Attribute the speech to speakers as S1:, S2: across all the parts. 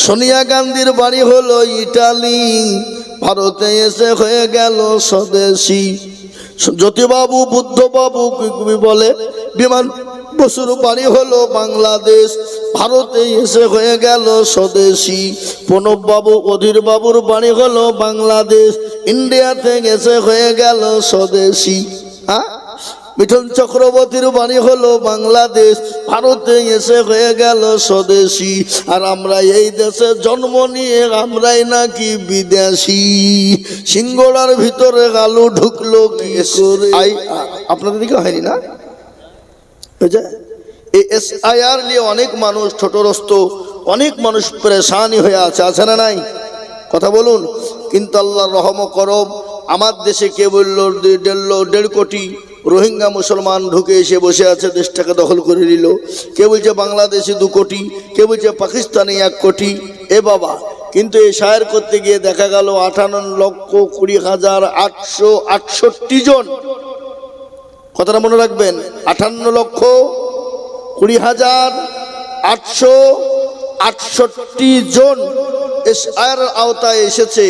S1: সোনিয়া গান্ধীর বাড়ি হলো ইটালি, ভারতে এসে হয়ে গেল স্বদেশী। জ্যোতিবাবু বুদ্ধবাবু কি বলে বিমান বসুর বাড়ি হলো বাংলাদেশ, ভারতে এসে হয়ে গেল স্বদেশী। প্রণব বাবু অধীর বাবুর বাড়ি হলো বাংলাদেশ, ইন্ডিয়াতে এসে হয়ে গেল স্বদেশী। হ্যাঁ, মিঠুন চক্রবর্তীর বাড়ি হলো বাংলাদেশ, ভারতে এসে হয়ে গেল স্বদেশী। আর আমরা এই দেশে জন্ম নিয়ে আমরাই নাকি বিদেশি। সিঙ্গড়ার ভিতরে আলু ঢুকলো কি করে? আপনাদের দিকে হয়নি না? এই SIR নিয়ে অনেক মানুষ ছোটরস্ত, অনেক মানুষ পরেশানি হয়ে আছে, আছে না নাই? কথা বলুন। কিন্তু আল্লাহর রহম করম, আমার দেশে কে বলল 1.5 কোটি রোহিঙ্গা মুসলমান ঢুকে এসে বসে আছে, দেশটাকে দখল করে নিল। কে বলছে বাংলাদেশে 2 কোটি, কে বলছে পাকিস্তানে 1 কোটি। এ বাবা, কিন্তু এই শায়ের করতে গিয়ে দেখা গেল 58,20,868 জন। কথাটা মনে রাখবেন, 58,20,868 জন SIR আওতায় এসেছে।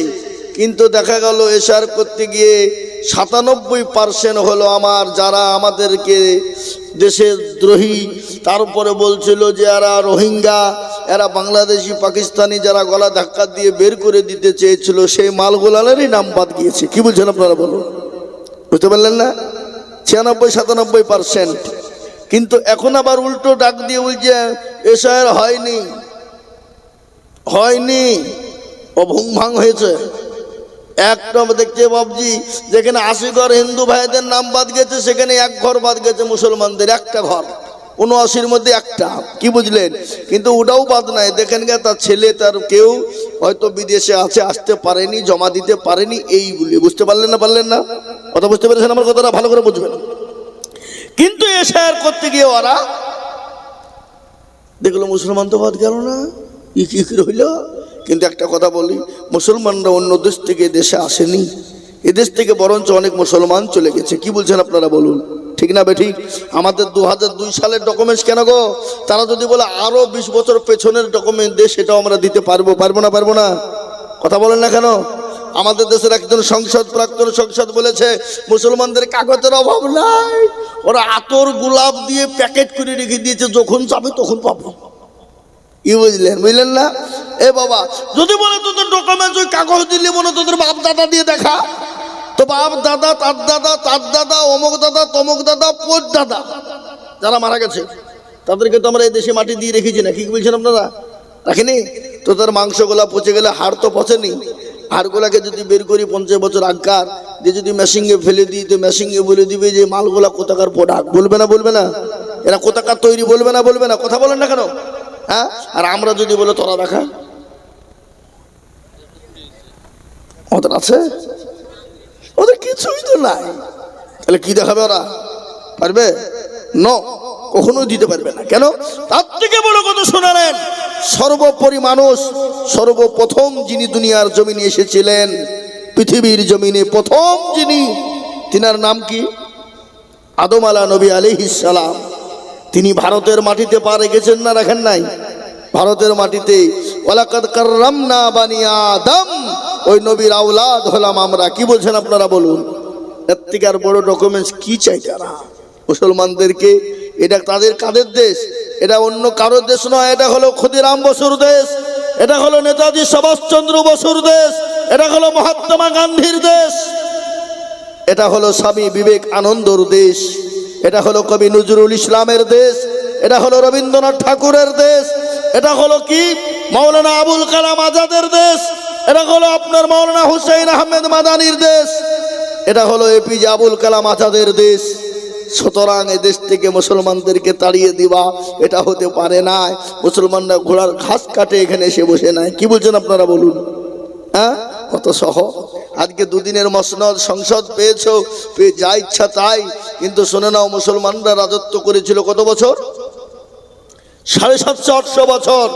S1: কিন্তু দেখা গেল SIR করতে গিয়ে 97% হলো আমার যারা আমাদেরকে দেশের দ্রোহী, তার উপরে বলছিল যে এরা রোহিঙ্গা, এরা বাংলাদেশি পাকিস্তানি, যারা গলা ধাক্কা দিয়ে বের করে দিতে চেয়েছিল, সেই মালগুলালেরই নাম বাদ গিয়েছে। কি বলছেন আপনারা বলুন? বুঝতে পারলেন না? 96-97%। কিন্তু এখন আবার উল্টো ডাক দিয়ে বলছে SIR হয়নি, হয়নি, ও ভুং ভাং হয়েছে। একটা দেখছে বাবজি, যেখানে 80 ঘর হিন্দু ভাইদের নাম বাদ গেছে, সেখানে 1 ঘর বাদ গেছে মুসলমানদের, একটা ঘর, 79-র মধ্যে একটা। কি বুঝলেন? কিন্তু ওটাও বাদ নাই, দেখেন গে তার ছেলে, তার কেউ হয়তো বিদেশে আছে, আসতে পারেনি, জমা দিতে পারেনি, এইগুলি। বুঝতে পারলেন না? পারলেন না? কথা বুঝতে পেরেছেন আমার কথাটা? ভালো করে বুঝবেন। কিন্তু SIR করতে গিয়ে ওরা দেখলো মুসলমান তো বাদ গেল না, কি রইল। কিন্তু একটা কথা বলি, মুসলমানরা অন্য দেশ থেকে দেশে আসেনি, এদেশ থেকে বরঞ্চ অনেক মুসলমান চলে গেছে। কি বলছেন আপনারা বলুন? ঠিক না বেঠিক? আমাদের 2002 সালের ডকুমেন্টস কেন গো? তারা যদি বলে আরো 20 বছর পেছনের ডকুমেন্ট দেশ, সেটাও আমরা দিতে পারবো না? পারবো না? কথা বলেন না কেন? আমাদের দেশের একজন প্রাক্তন সংসদ বলেছে মুসলমানদের কাগজের অভাব নাই, ওরা আতর গোলাপ দিয়ে প্যাকেট করে রেখে দিয়েছে, যখন চাবে তখন পাবো। কি বুঝলেন? বুঝলেন না? এ বাবা, যদি বলে তোদের ডকুমেন্টস ওই কাগজ দিলে মনে তোদের বাপ দাদা দিয়ে দেখা, তো বাপ দাদা, তার দাদা, তার দাদা, অমুক দাদা, তমুক দাদা, পোত দাদা যারা মারা গেছে, তাদেরকে তো আমরা এই দেশে মাটি দিয়ে রেখেছি না। কি বলছেন আপনারা? রাখিনি? তো তার মাংসগুলা পচে গেলে হাড় তো পচেনি, হাড়গুলাকে যদি বের করি 50 বছর আগকার দিয়ে যদি মেশিনে ফেলে দিই, তো মেশিনে বলে দিবে যে মালগুলা কোথাকার প্রোডাক্ট। বলবে না? বলবে না? এরা কোথাকার তৈরি? বলবে না? বলবে না? কথা বলেন না কেন? হ্যাঁ, আর আমরা যদি বলে তোরা দেখা ওদের আছে, ওদের কিছুই তো নাই, তাহলে কি দেখাবে ওরা? পারবে? কখনোই দিতে পারবে না। কেন? তার থেকে বড় কথা শোনালেন, সর্বোপরি মানুষ, সর্বপ্রথম যিনি দুনিয়ার জমিনে এসেছিলেন, পৃথিবীর জমিনে প্রথম যিনি, তিনার নাম কি? আদম নবী আলাইহিস সালাম। তিনি ভারতের মাটিতে পা রেখেছেন না রাখেন নাই? ভারতের মাটিতে ওয়ালাকাদ কাররামনা বানি আদম, ওই নবীর আওলাদ হলাম আমরা। কি বলছেন আপনারা বলুন? এর থেকে আর বড় ডকুমেন্টস কি চাই তারা মুসলমানদেরকে? এটা তাদের কাদের দেশ? এটা অন্য কারোর দেশ নয়। এটা হলো ক্ষুদিরাম বসুর দেশ, এটা হলো নেতাজি সুভাষচন্দ্র বসুর দেশ, এটা হলো মহাত্মা গান্ধীর দেশ, এটা হলো স্বামী বিবেকানন্দর দেশ, এটা হলো কবি নজরুল ইসলামের দেশ, এটা হলো রবীন্দ্রনাথ ঠাকুরের দেশ, এটা হলো কি মাওলানা আবুল কালাম আজাদের দেশ, এটা হলো আপনার মাওলানা হুসাইন আহমেদ মাদানির দেশ, এটা হলো APJ আবুল কালাম আজাদের দেশ। সুতরাং এই দেশ থেকে মুসলমানদেরকে তাড়িয়ে দিবা, এটা হতে পারে না। মুসলমানরা ঘোড়ার ঘাস কাটে এখানে এসে বসে নাই। কি বলছেন আপনারা বলুন? হ্যাঁ, কত সহ। আজকে 2 দিনের মসনদ সংসদ পেয়েছো, পেয়ে যা ইচ্ছা তাই। কিন্তু শুনে নাও, মুসলমানরা রাজত্ব করেছিল কত বছর? 750-800 বছর।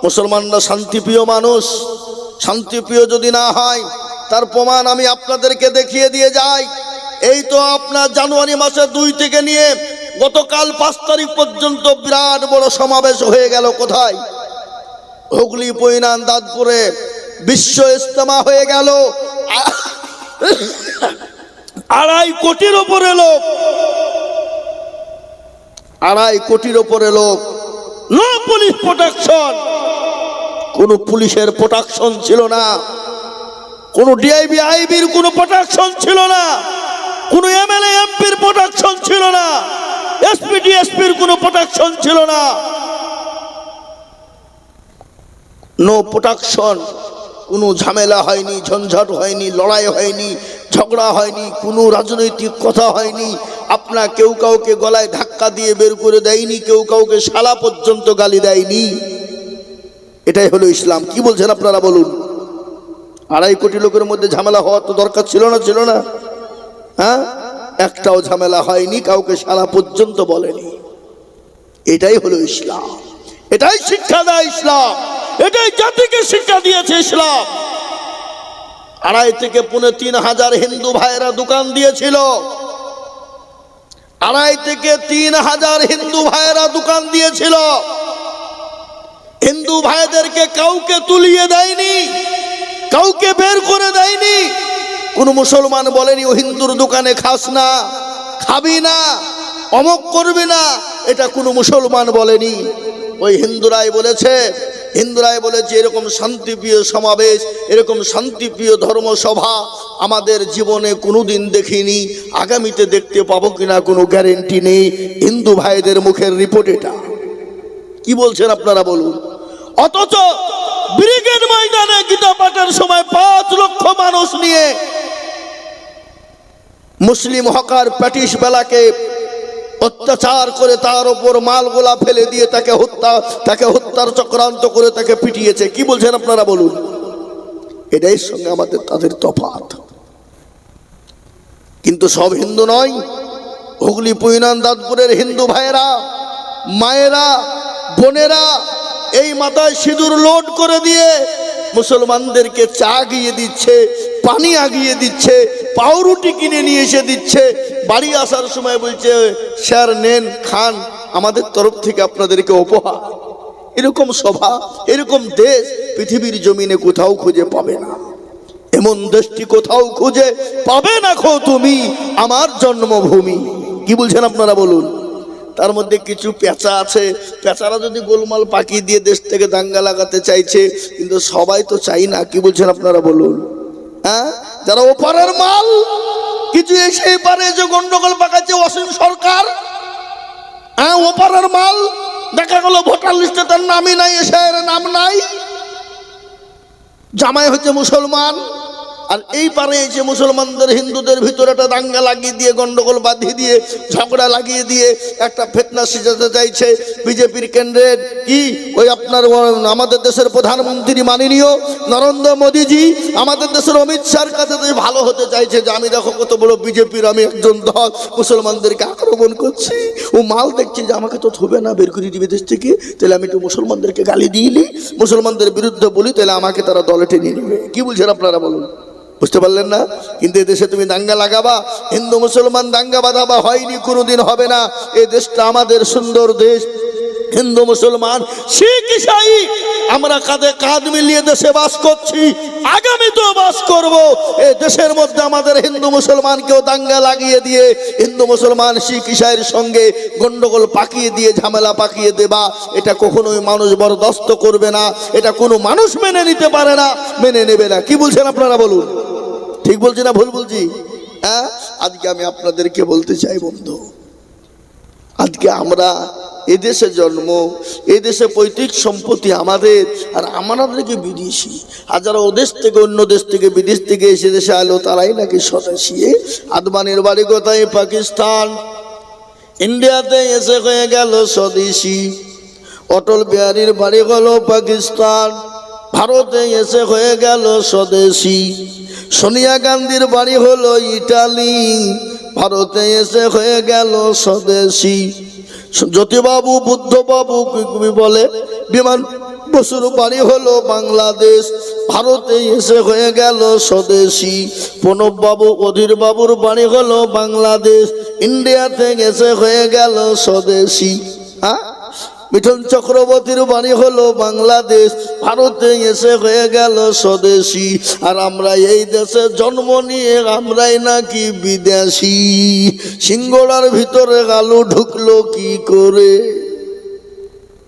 S1: মুসলমানরা শান্তিপ্রিয় মানুষ। শান্তিপ্রিয় যদি না হয়, তার প্রমাণ আমি আপনাদেরকে দেখিয়ে দিয়ে যাই। এই তো আপনার জানুয়ারি মাসের 2 থেকে নিয়ে গতকাল 5 তারিখ পর্যন্ত বিরাট বড় সমাবেশ হয়ে গেল। কোথায়? হুগলি পৈনান দাঁতপুরে বিশ্ব ইজতেমা হয়ে গেল। 2.5 কোটির উপরে লোক, 2.5 কোটির উপরে লোক। নো পুলিশ প্রোটেকশন, কোন পুলিশের প্রোটেকশন ছিল না, কোন ডিআইবি আইবির কোন প্রোটেকশন ছিল না, কোন এমএলএ এমপির প্রোটেকশন ছিল না, এসপি ডিএসপির কোন প্রোটেকশন ছিল না। নো প্রোটেকশন, কোনো ঝামেলা হয়নি, ঝঞ্ঝাট হয়নি, লড়াই হয়নি, ঝগড়া হয়নি, কোনো রাজনৈতিক কথা হয়নি। আপনার কেউ কাউকে গলায় ধাক্কা দিয়ে বের করে দেয়নি, কেউ কাউকে শালা পর্যন্ত গালি দেয়নি। এটাই হলো ইসলাম। কি বলছেন আপনারা বলুন? 2.5 কোটি লোকের মধ্যে ঝামেলা হওয়ার তো দরকার ছিল না? ছিল না? হ্যাঁ, একটাও ঝামেলা হয়নি, কাউকে শালা পর্যন্ত বলেনি। এটাই হলো ইসলাম, এটাই শিক্ষা দেয় ইসলাম, এটাই জাতিকে শিক্ষা দিয়েছে ইসলাম। 2.5 থেকে 3.5 হাজার হিন্দু ভাইয়েরা দোকান দিয়েছিল। 2.5 থেকে 3 হাজার হিন্দু ভাইয়েরা দোকান দিয়েছিল। হিন্দু ভাইদেরকে কাউকে তুলিয়ে দেয়নি, কাউকে বের করে দেয়নি। কোন মুসলমান বলেনি ও হিন্দুর দোকানে খাস না, খাবি না, অমক করবি না, এটা কোনো মুসলমান বলেনি। ওই হিন্দুরাই বলেছে, এরকম শান্তিপ্রিয় সমাবেশ, এরকম শান্তিপ্রিয় ধর্মসভা আমাদের জীবনে কোনোদিন দেখিনি, আগামীতে দেখতে পাবো কিনা কোনো গ্যারেন্টি নেই। হিন্দু ভাইদের মুখের রিপোর্ট এটা। কি বলছেন আপনারা বলুন? অথচ ব্রিগেড ময়দানে গীতা পাঠের সময় 5 লক্ষ মানুষ নিয়ে মুসলিম হকার প্যাটিস বেলাকে অত্যাচার করে তার উপর মালগোলা ফেলে দিয়ে তাকে হত্যার চক্রান্ত করে তাকে পিটিয়েছে। কি বলছেন আপনারা বলুন? এটাই সঙ্গে আমাদের তাদের তফাৎ। কিন্তু সব হিন্দু নয়। হুগলি পৈনান দাঁতপুরের হিন্দু ভাইয়েরা, মায়েরা, বোনেরা এই মাথায় সিঁদুর লোড করে দিয়ে মুসলমানদেরকে চা আগিয়ে দিচ্ছে, পানি আগিয়ে দিচ্ছে, পাউরুটি কিনে নিয়ে এসে দিচ্ছে। বাড়ি আসার সময় বলছে স্যার নেন, খান, আমাদের তরফ থেকে আপনাদেরকে উপহার। এরকম সভা, এরকম দেশ পৃথিবীর জমিনে কোথাও খুঁজে পাবে না। এমন দেশটি কোথাও খুঁজে পাবে না খো তুমি, আমার জন্মভূমি। কি বলছেন আপনারা বলুন? তার মধ্যে কিছু পেঁচা আছে, পেঁচারা যদি গোলমাল পাকিয়ে দিয়ে দেশ থেকে দাঙ্গা লাগাতে চাইছে, কিন্তু সবাই তো চাই না। কি বলছেন আপনারা বলুন? হ্যাঁ, যারা ওপারের মাল, কিছু এসে পারে যে গন্ডগোল পাকাচ্ছে অসীম সরকার। হ্যাঁ, ওপারের মাল, দেখা গেল ভোটার লিস্টে তার নামই নাই, এসআইয়ের নাম নাই, জামাই হচ্ছে মুসলমান, আর এই পারে এসে মুসলমানদের হিন্দুদের ভিতরে একটা দাঙ্গা লাগিয়ে দিয়ে, গন্ডগোল বাঁধিয়ে দিয়ে, ঝগড়া লাগিয়ে দিয়ে একটা ফিতনা সিজাতে চাইছে। বিজেপির কেন্দ্রের কি ওই আপনার আমাদের দেশের প্রধানমন্ত্রী মাননীয় নরেন্দ্র মোদীজি আমাদের দেশের অমিত শাহর কাছে ভালো হতে চাইছে যে আমি দেখো কত বড় বিজেপির আমি একজন দল, মুসলমানদেরকে আক্রমণ করছি। ও মাল দেখছি যে আমাকে তো থবে না, বের করে দিবে দেশ থেকে, তাহলে আমি একটু মুসলমানদেরকে গালি দিইনি, মুসলমানদের বিরুদ্ধে বলি, তাহলে আমাকে তারা দলে টেনে নেবে। কি বলছেন আপনারা বলুন? বুঝতে পারলেন না? কিন্তু এই দেশে তুমি দাঙ্গা লাগাবা, হিন্দু মুসলমান দাঙ্গা বাঁধাবা, হয়নি, কোনোদিন হবে না। এই দেশটা আমাদের সুন্দর দেশ, হিন্দু মুসলমান শিখ ইসাই আমরা কাঁধে কাঁধ মিলিয়ে দেশে বাস করছি, আগামীতেও বাস করব। এই দেশের মধ্যে আমাদের হিন্দু মুসলমানকেও দাঙ্গা লাগিয়ে দিয়ে, হিন্দু মুসলমান শিখ ইসাইয়ের সঙ্গে গন্ডগোল পাকিয়ে দিয়ে, ঝামেলা পাকিয়ে দেবা, এটা কখনোই মানুষ বরদাস্ত করবে না। এটা কোনো মানুষ মেনে নিতে পারে না, মেনে নেবে না। কি বলছেন আপনারা বলুন? ঠিক বলছি না ভুল বলছি? হ্যাঁ, আজকে আমি আপনাদেরকে বলতে চাই বন্ধু, আজকে আমরা এদেশে জন্ম, এদেশে পৈতৃক সম্পত্তি আমাদের, আর আমাদেরকে বিদেশি, আর যারা ওদেশ থেকে, অন্য দেশ থেকে, বিদেশ থেকে এসে দেশে আলো, তারাই নাকি স্বদেশী। আদবানির বাড়ি কোথায়? পাকিস্তান। ইন্ডিয়াতে এসে হয়ে গেল স্বদেশী। অটল বিহারীর বাড়ি হলো পাকিস্তান, ভারতে এসে হয়ে গেল স্বদেশী। সোনিয়া গান্ধীর বাড়ি হলো ইটালি, ভারতে এসে হয়ে গেল স্বদেশী। জ্যোতিবাবু, বুদ্ধবাবু কি বলে, বিমান বসুর বাড়ি হলো বাংলাদেশ, ভারতে এসে হয়ে গেল স্বদেশী। প্রণব বাবু, অধীর বাবুর বাড়ি হলো বাংলাদেশ, ইন্ডিয়াতে এসে হয়ে গেল স্বদেশী। হ্যাঁ, মিঠুন চক্রবর্তীর বাড়ি হলো বাংলাদেশ, ভারতে এসে হয়ে গেল স্বদেশী, আর আমরা এই দেশে জন্ম নিয়ে আমরাই নাকি বিদেশি। সিঙ্গড়ার ভিতরে আলু ঢুকলো কি করে?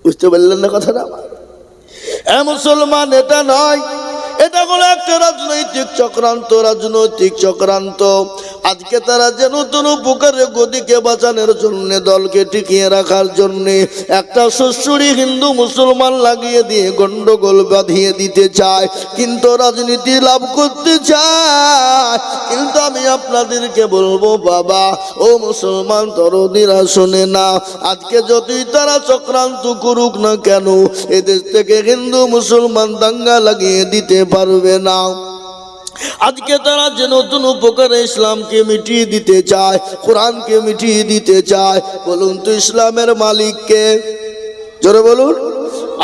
S1: বুঝতে পারলেন না কথাটা? এ মুসলমান, এটা নয়, এটা হলো একটা রাজনৈতিক চক্রান্ত, রাজনৈতিক চক্রান্ত। আজকে তারা যে নতুন উপকারে গদিকে বাঁচানোর জন্য, দলকে টিকিয়ে রাখার জন্য একটা সুশ্রী হিন্দু মুসলমান লাগিয়ে দিয়ে গন্ডগোল বাঁধিয়ে দিতে চায়, কিন্তু রাজনীতি লাভ করতে চায়। কিন্তু আমি আপনাদেরকে বলবো বাবা, ও মুসলমান তরুণীরা শোনে না, আজকে যতই তারা চক্রান্ত করুক না কেন, এদেশ থেকে হিন্দু মুসলমান দাঙ্গা লাগিয়ে দিতে পারবে না। আজকে তারা যে নতুন উপকারে ইসলামকে মিটিয়ে দিতে চায়, কোরআনকে মিটিয়ে দিতে চায়, বলুন তো ইসলামের মালিককে? জোরে বলুন।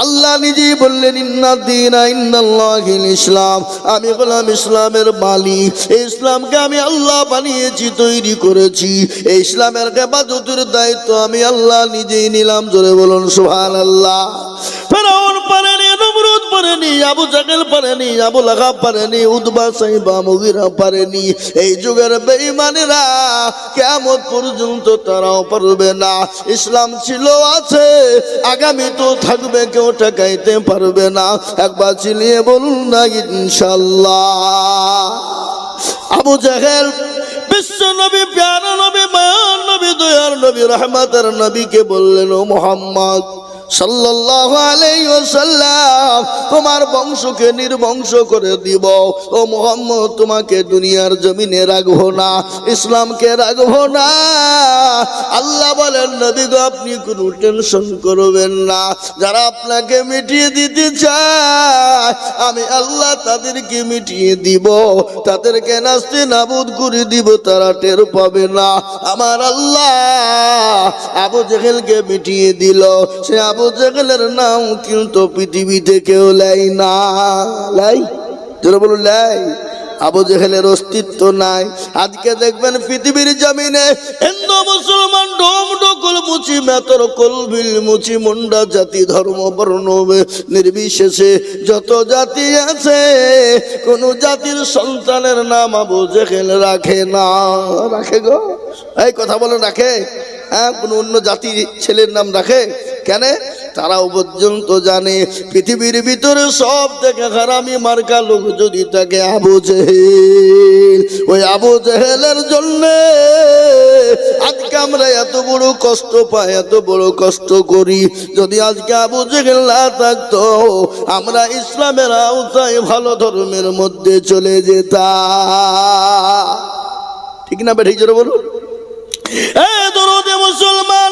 S1: আল্লাহ নিজেই বললেন ইন্নাদ্দীনা ইন্দাল্লাহিল ইসলাম, আমি হলাম ইসলামের মালিক। এই ইসলামকে আমি আল্লাহ বানিয়েছি, তৈরি করেছি। এই ইসলামের ইবাদতের দায়িত্ব আমি আল্লাহ নিজেই নিলাম। জোরে বলুন সুবহানাল্লাহ। ফেরাউন পারেনি, নমরুদ পারেনি, আবু জাহেল পারেনি, আবু লাহাব পারেনি, উতবা সাইবা মুগীরা পারেনি। এই যুগের বেঈমানেরা কিয়ামত পর্যন্ত তারাও পারবে না। ইসলাম ছিল, আছে, আগামী তো থাকবে, কেউ ঠেকাইতে পারবে না। একবার চিলিয়ে বলুন না ইনশাআল্লাহ। আবু জাহেল বিশ্ব নবী, প্যারা নবী, মায়ার নবী, দয়ার নবী, রহমতের নবীকে বললেন, ও মুহাম্মদ সাল্লাল্লাহু আলাইহি ওয়াসাল্লাম, তোমার বংশকে নির্বংশ করে দিব। ও মুহাম্মদ, তোমাকে দুনিয়ার জমিনে রাখবো না, ইসলামকে রাখবো না। আল্লাহ বলেন, নবী গো, আপনি কোনো টেনশন করবেন না। যারা আপনাকে মিটিয়ে দিতে চায়, আমি আল্লাহ তাদেরকে মিটিয়ে দিব, তাদেরকে নাস্তে নাবুদ করে দিব, তারা টের পাবে না। আমার আল্লাহ আবু জেহেলকে মিটিয়ে দিল। সে আবু জেহেলের নাম কিন্তু পৃথিবীতে কেউ লাই না, লাই, যারা বলুন লাই, আবু জেহেলের অস্তিত্ব নাই। আজকে দেখবেন পৃথিবীর জমিনে হিন্দু মুসলমান ডোম ডকল মুচি মেতর কলবিল মুচি মুন্ডা জাতি ধর্ম বর্ণ নির্বিশেষে যত জাতি আছে, কোন জাতির সন্তানের নাম আবু জেহেল রাখে না। রাখে গো? এই কথা বলে রাখে? হ্যাঁ, কোন অন্য জাতির ছেলের নাম রাখে কেন? তারাও পর্যন্ত জানে পৃথিবীর ভিতরে সব থেকে হারামি মার্কা লোক যদি তাকে আবু জেহেল। ওই আবু জেহেলের জন্য আজকে আমরা এত বড় কষ্ট পাই, এত বড় কষ্ট করি। যদি আজকে আবু জেহেল না থাকতো, আমরা ইসলামের আওতায় ভালো ধর্মের মধ্যে চলে যেতাম। ঠিক না বেঠিক? জোরে বলুন। মুসলমান,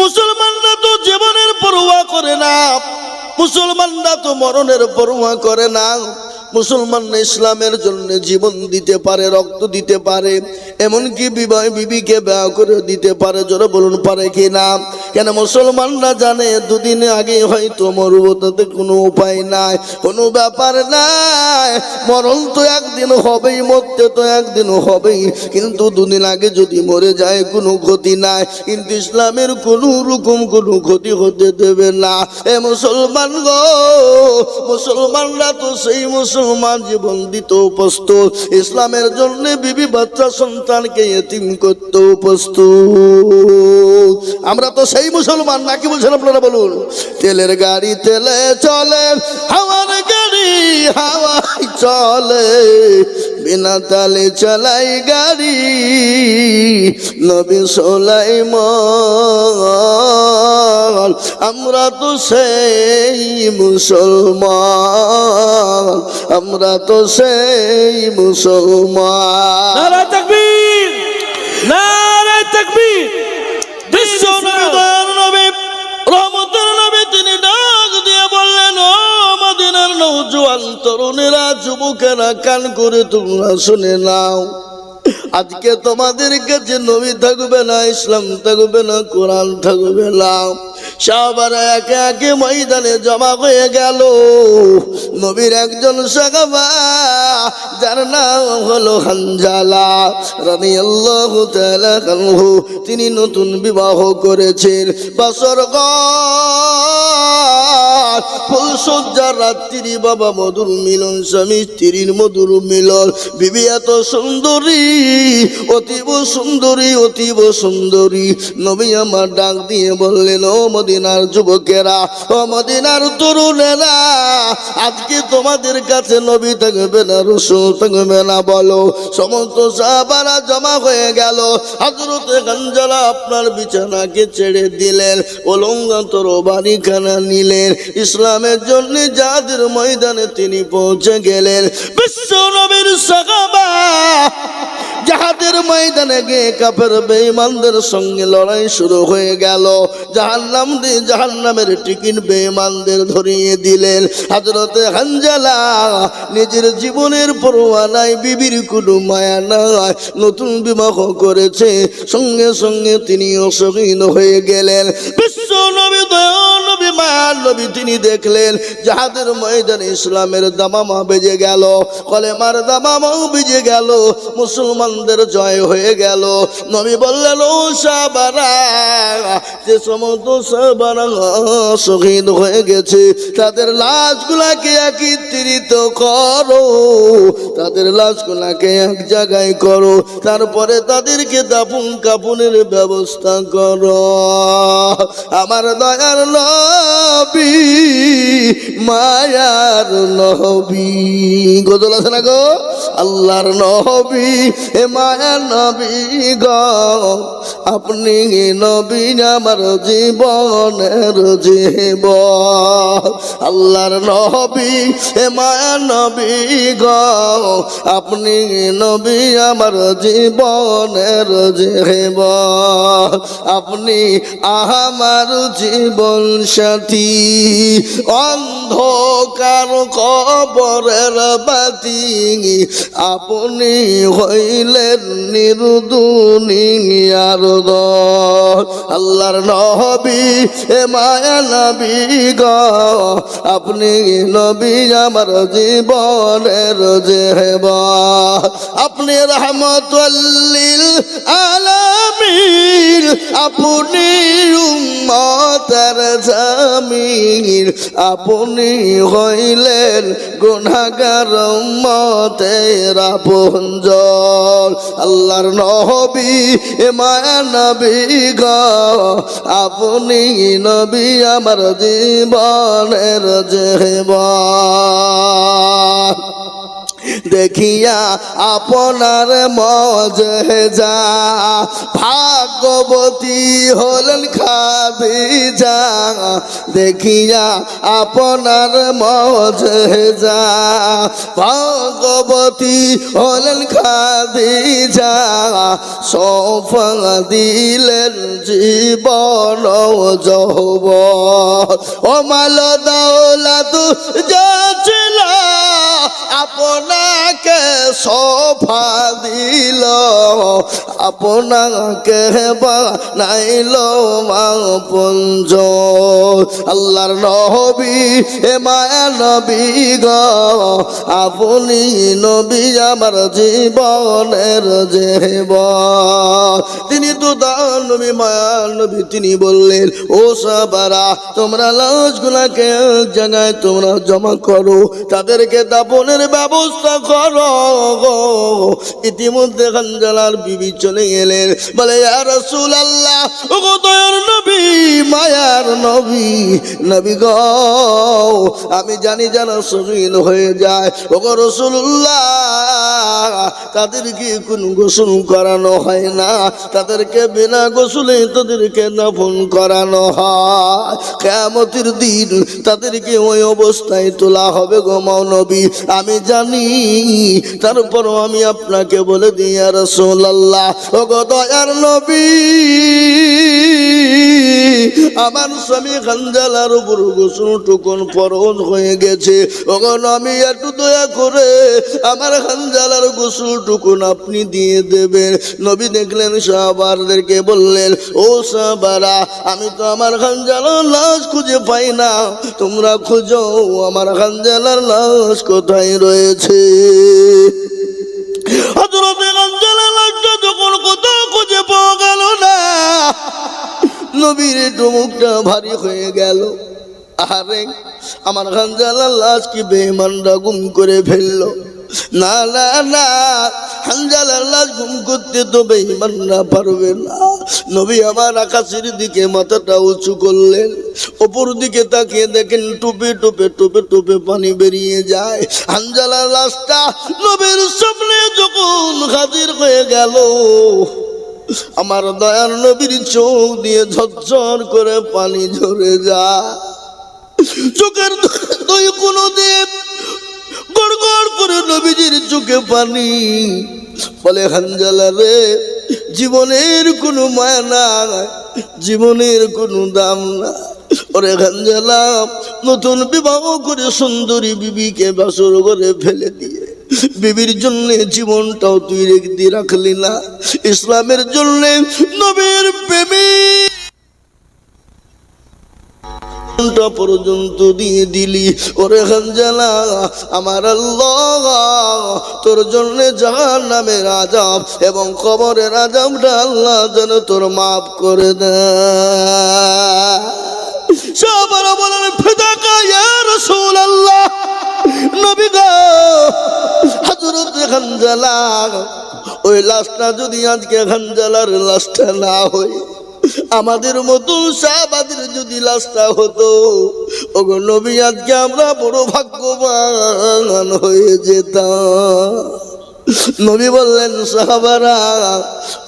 S1: মুসলমানরা তো জীবনের পরোয়া করে না, মুসলমানরা তো মরণের পরোয়া করে না। মুসলমানরা ইসলামের জন্য জীবন দিতে পারে, রক্ত দিতে পারে, এমনকি বিবিকে বিবাহ করে দিতে পারে। জোরে বলুন, পারে কি না? কেন? মুসলমানরা জানে দুদিন আগে হয়তো মরবো, তাতে কোনো উপায় নাই, কোনো ব্যাপার নাই। মরণ তো একদিন হবেই, মরতে তো একদিন হবেই, কিন্তু দুদিন আগে যদি মরে যায় কোনো ক্ষতি নাই। কিন্তু ইসলামের কোনো রকম কোনো ক্ষতি হতে দেবে না। এ মুসলমান গো, মুসলমানরা তো সেই মুসলমান জীবন দিত প্রস্তুত, ইসলামের জন্য বিবি বাচ্চা সন্তানকে এতিম করতে প্রস্তুত। আমরা তো সেই মুসলমান নাকি? বলছেন আপনারা বলুন। তেলের গাড়ি তেলে চলে, হাওয়ার গাড়ি হাওয়ায় চলে, বিনা তালে চালাই গাড়ি নবী সুলাইমান। আমরা তো সেই মুসলমান, আমরা তো সেই মুসলমান।
S2: নারে তাকবীর, নারে তাকবীর।
S1: বিশ্ব নবী রহমতের নবী তিনি ডাক দিয়ে বললেন, ও মদিনার নওজোয়ান তরুণেরা, যুবকেরা, কান করে তোমরা শুনে নাও। আজকে তোমাদের কাছে নবী থাকবে না, ইসলাম থাকবে না, কোরআন থাকবে না। সাহাবারা একে একে ময়দানে জমা হয়ে গেল। নবীর একজন সাহাবা যার নাম হলো হানজালা রাদিয়াল্লাহু তাআলা আনহু। তিনি নতুন বিবাহ করেছেন, বাসর ফুলসজ্জার রাত্রি, বাবা মধুর মিলন, স্বামী স্ত্রীর মধুর মিলন। বিবি এত সুন্দরী, অতীব সুন্দরী, অতীব সুন্দরী। নবী আমার ডাক দিয়ে বললেন, ও মদিনার যুবকেরা, ও মদিনার তরুণেরা, আজকে তোমাদের কাছে নবী থাকবে না, রাসূল থাকবে না, বলো। সমস্ত সাহাবারা জমা হয়ে গেল। হযরত হানজালা আপনার বিছানাকে ছেড়ে দিলেন, উলঙ্গ তরবারিখানা নিলেন, ইসলামের জন্য যাদের ময়দানে তিনি পৌঁছে গেলেন। বিশ্ব নবীর সাহাবা যাহাদের ময়দানে গিয়ে কাফের বেঈমানদের সঙ্গে লড়াই শুরু হয়ে গেল। জাহান্নামের টিকিট বেঈমানদের ধরিয়ে দিলেন। হযরত হানজালা নিজের জীবনের পরোয়া নাই, বিবির কোনো মায়া নাই, নতুন বিবাহ করেছে, সঙ্গে সঙ্গে তিনিও শহীদ হয়ে গেলেন। বিশ্ব নবী, দয়াল নবী, মায়ার নবী তিনি দেখলেন যাহাদের ময়দানে ইসলামের দামামা বেজে গেল, কলেমার দামামাও বেজে গেল, মুসলমানদের জয় হয়ে গেল। নবী বললেন, ও সাহাবারা, যে সমস্ত সাহাবারা শহীদ হয়ে গেছে তাদের লাশগুলাকে একত্রিত করো, তাদের লাশগুলাকে এক জায়গায় করো, তারপরে তাদেরকে দাফন কাফনের ব্যবস্থা করো। আমার দয়ার নবী, মায়ার নবী, গজল আছে না গো? আল্লাহর নবী, এ মায়ার নবী গো, আপনি নবী আমার জীবনের জীবন। আল্লাহর নবী, এ মায়ার নবী গো, আপনি নবী আমার জীবনের জীবন। আপনি আমার জীবন সাথী, অন্ধকার কবরের বাতি, আপনি হইলেন নির্দুনিয়ার দল। আল্লাহর নবী, এ মায়া নবী গো, আপনি নবী আমার জীবনের জীবন। আপনি রাহমাতুল লিল আলামিন, আপনি উম্মতের জামিন, আপনি হইলেন গুনাহগার উম্মতের আপনজন। আল্লাহর নবী, এ মায়া নবী গো, আপনি নবী আমার জীবনের জীবন। দেখিয়া আপনার মজেজা, ভাগ্যবতী হলেন খাদিজা। দেখিয়া আপনার মজেজা, ভাগ্যবতী হলেন খাদিজা। সৌফা দিলেন জীবন যৌবন, ও মাল দৌলত যা ছিল আপনাকে সফা দিল, আপনাকে বানাইল আপনজ। আল্লাহর নবী, এ মায়া নবী গো, আপনি নবী আমার জীবনের জীবন। তিনি তো দান নবী, মায়ার নবী, তিনি বললেন, ও সাহাবারা, তোমরা লাশগুলাকে এক জায়গায় তোমরা জমা করো, তাদেরকে দাফনের ব্যবস্থা করো। ইতিমধ্যে হানজালার বিবি চলে গেলেন, বলে, ইয়া রাসূলুল্লাহ, ওগো দয়ার নবী, মায়ার নবী, নবী গো, আমি জানি যারা শহীদ হয়ে যায়, ওগো রাসূলুল্লাহ, তাদেরকে কোনো গোসল করানো হয় না, তাদেরকে বিনা গোসলে তাদেরকে দাফন করানো হয়। কিয়ামতের দিন তাদেরকে ওই অবস্থায় তোলা হবে গো নবী। আমি জানি তারপরও আমি আপনাকে বলে দিই ইয়া রাসূলুল্লাহ, ও গো দয়ার নবী, আমার স্বামী খানজালার উপর গোসল টুকুন ফরজ হয়ে গেছে। ও গো নবী, একটু দয়া করে আমার খানজালার গোসল টুকুন আপনি দিয়ে দেবেন। নবী দেখলেন সাহাবাদেরকে, বললেন, ও সাহাবারা, আমি তো আমার খানজালার লাশ খুঁজে পাই না, তোমরা খুঁজো আমার খানজালার লাশ কোথায় রয়েছে। হযরতে খানজালার লাশটা যখন কোথাও খুঁজে পাওয়া গেল না, নবীর একটু মুখটা ভারী হয়ে গেল। আরে আমার খানজালার লাশ কি বেঈমানরা গুম করে ফেললো? না না না, খানজালার লাশ গুম করতে তো বেঈমানরা পারবে না। নবী আমার আকাশের দিকে মাথাটা উঁচু করলেন, ওপর দিকে তাকিয়ে দেখেন টুপে টুপে টুপে টুপে পানি বেরিয়ে যায়। খানজালার লাশটা নবীর সামনে যখন হাজির হয়ে গেল, আমার দয়ার নবীর চোখ দিয়ে ঝরঝর করে পানি ঝরে যায়। চোখের দুই কোণ দিয়ে গড় গড় করে নবীজির চোখে পানি। বলে, খানজালা রে, জীবনের কোনো মায়া নাই, জীবনের কোনো দাম না। ওরে খানজালা, নতুন বিবাহ করে সুন্দরী বিবিকে বাসর ঘরে ফেলে দিয়ে বিবির জন্য জীবনটাও তুই রেখে রাখলি না, ইসলামের জন্য নবীর প্রেমিক পর্যন্ত দিয়ে দিলি। ওরে খানজালা, আমার আল্লাহ তোর জন্য জাহান্নামের আযাব এবং কবরের আযাবটা আল্লাহ যেন তোর মাফ করে দেয়। সাহাবারা বলেন, ফিদাকা ইয়া রাসূলুল্লাহ, নবী গো, হযরত খানজালা, ওই লাশটা যদি আজকে খানজালার লাশটা না হয়, আমাদের মতো সাহাবাদের যদি লাশটা হতো, ওগো নবী, আজকে আমরা বড় ভাগ্যবান হয়ে যেতাম। নবী বললেন, সাহাবারা,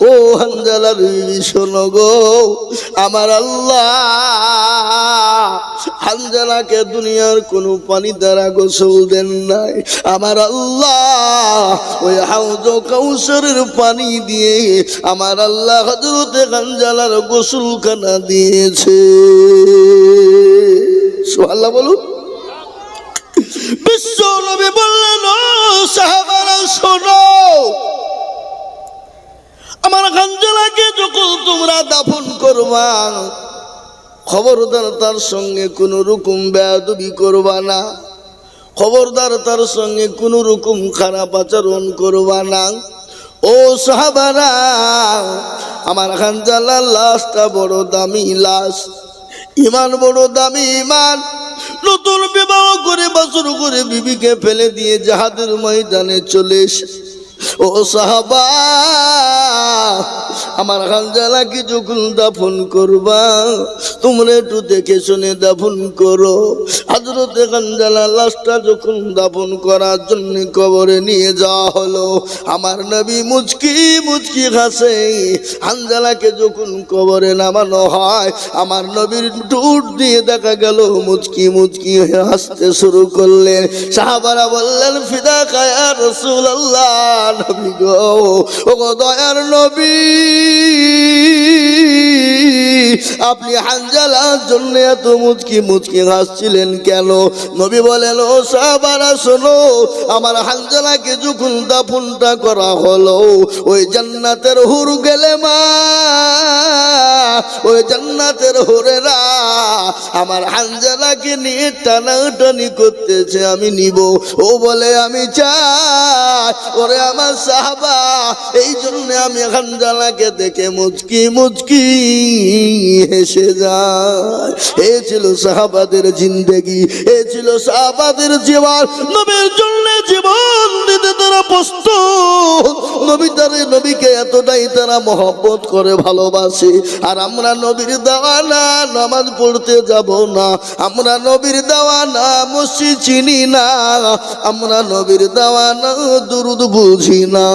S1: ও খানজালার বিবি শোনো গো, আমার আল্লাহ খানজালাকে দুনিয়ার কোনো পানি দ্বারা গোসল দেন নাই। আমার আল্লাহ ওই হাউজ কাউসারের পানি দিয়ে আমার আল্লাহ হযরতে খানজালার গোসলখানা দিয়েছে। সুবহানাল্লাহ বলুন। বিশ্ব নবী বললেন, ও সাহাবারা শোনো, আমার খানজালাকে যখন তোমরা দাফন করবা, খবরদার তার সঙ্গে কোনো রকম বেয়াদবি করবা না, খবরদার তার সঙ্গে কোনো রকম খারাপ আচরণ করবা না। ও সাহাবারা, আমার খানজালার লাশটা বড় দামি লাশ, ইমান বড় দামি ইমান। নতুন বিবাহ করে বাসর করে বিবিকে ফেলে দিয়ে জিহাদের ময়দানে চলে এসে, ও সাহাবা, আমার খানজালাকে যখন দাফন করবা, তোমরা একটু দেখে শুনে দাফন করো। হযরতে খানজালার লাশটা যখন দাফন করার জন্য কবরে নিয়ে যাওয়া হলো, আমার নবী মুচকি মুচকি হাসে। খানজালাকে যখন কবরে নামানো হয়, আমার নবীর ঠোঁট দিয়ে দেখা গেল মুচকি মুচকি হাসতে শুরু করলেন। সাহাবারা বললেন, ফিদাকা ইয়া রাসূলুল্লাহ, নবী গো, ও গো দয়ার নবী, আপনি খানজালার জন্য এত মুচকি মুচকি হাসছিলেন কেন? নবী বলেন, ও সাহাবারা শোনো, আমার খানজালাকে যখন দাফনটা করা হলো, ওই জান্নাতের হুর গেলে মা, ওই জান্নাতের হুরেরা আমার খানজালাকে নিয়ে টানাটানি করতেছে, আমি নিব। ও বলে, আমি চাই। ওরে আমার সাহাবা, এই জন্য আমি খানজালাকে দেখে মুচকি মুচকি হেসে যায়। এ ছিল সাহাবাদের জিন্দেগি, এ ছিল সাহাবাদের জীবন। নবীর জন্য জীবন দিতে তারা প্রস্তুত। নবীকে এতটাই তারা মহব্বত করে ভালোবাসে। আর আমরা নবীর দেওয়ানা নামাজ পড়তে যাব না, আমরা নবীর দেওয়ানা মসজিদ চিনি না, আমরা নবীর দেওয়ানা দুরুদ বুঝি না।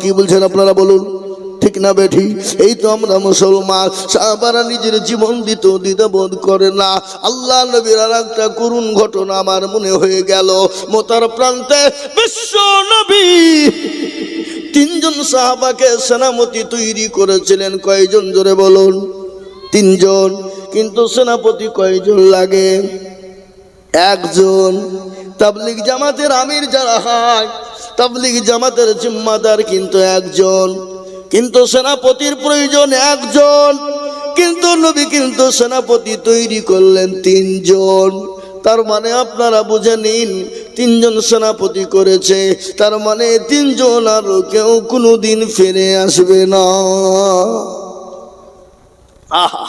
S1: কি বলছেন আপনারা বলুন, ঠিক না বেঠি? এই তো আমরা মুসলমান। সাহাবারা নিজের জীবন দিত, দ্বিধাবোধ করে না। আল্লাহ নবীর আর একটা করুণ ঘটনা আমার মনে হয়ে গেল। মোতার প্রান্তে বিশ্ব নবী তিনজন সাহাবাকে সেনাপতি তৈরি করেছিলেন। কয়জন জোরে বলুন? তিনজন। কিন্তু সেনাপতি কয়জন লাগে? একজন। তাবলিগ জামাতের আমির যারা হয়, তাবলিগ জামাতের জিম্মাদার কিন্তু একজন, কিন্তু সেনাপতির প্রয়োজন একজন। কিন্তু নবী কিন্তু সেনাপতি তৈরি করলেন তিনজন। তার মানে আপনারা বুঝে নিন, তিনজন সেনাপতি করেছে, তার মানে তিনজন আর কেউ কোনোদিন ফিরে আসবে না। আহা,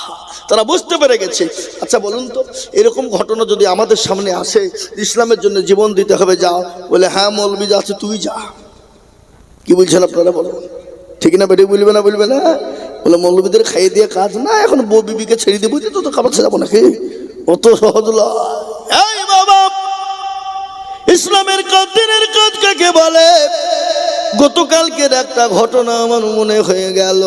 S1: তারা বুঝতে পেরে গেছে। আচ্ছা বলুন তো, এরকম ঘটনা যদি আমাদের সামনে আসে, ইসলামের জন্য জীবন দিতে হবে, যাও বলে, হ্যাঁ মৌলবি যাচ্ছে, তুই যা। কি বলছেন আপনারা বলুন? ঠিক না বেটে? বলবে না? বলবে না? বলে মৌলবিদের খাইয়ে দিয়ে কাজ না, এখন বউ বিবিকে ছেড়ে দেবো, তো খাবার ছেড়াবো নাকি? অত সহজ নয়। এই বাবা, ইসলামের কাজ, দিনের কাজ কাকে বলে? গতকালকের একটা ঘটনা আমার মনে হয়ে গেল।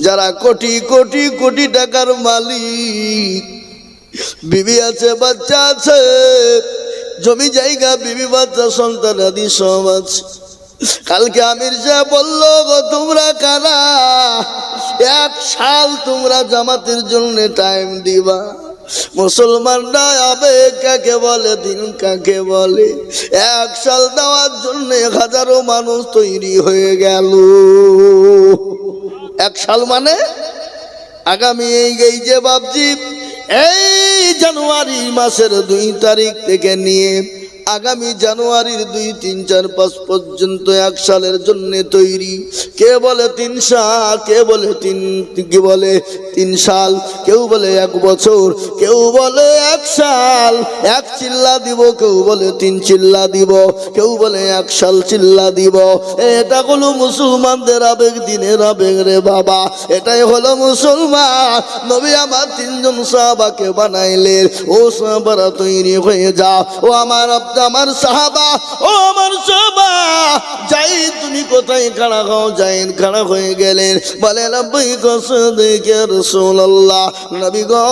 S1: যারা কোটি কোটি কোটি টাকার মালিক, বিবি আছে, বাচ্চা আছে, জমি জায়গা, বিবি বাচ্চা, সন্তান আদি সব আছে। কালকে আমির সাহেব বললো, গো তোমরা কারা? 1 সাল তোমরা জামাতের জন্য টাইম দিবা। মুসলমানরা আবেগ কাকে বলে, দিন কাকে বলে? 1 সাল দেওয়ার জন্য হাজারো মানুষ তৈরি হয়ে গেল। 1 সাল মানে আগামী এই যে বাবজি, এই জানুয়ারি মাসের 2 তারিখ থেকে নিয়ে আগামী জানুয়ারির 2, 3, 4, 5 পর্যন্ত 1 সালের জন্য তৈরি। কে বলে 3 সাল, কে বলে কি বলে 3 সাল, কেউ বলে 1 বছর, কেউ বলে 1 সাল 1 চিল্লা দিব, কেউ বলে 3 চিল্লা দিব, কেউ বলে 1 সাল চিল্লা দিব। এটা হলো মুসলমানদের আবেগ, দিনের আবেগ রে বাবা। এটাই হলো মুসলমান। নবী আমার 3 জন সাহাবাকে বানাইলেন। ও সাহাবারা তৈরি হয়ে যাও। ও আমার সাহাবা, ও আমার সাহাবা, যাই তুমি কোথায় খাড়া হও? যাই খাড়া হয়ে গেলেন। বলে লাব্বাইক সাদিকা রাসূলুল্লাহ, নবী গো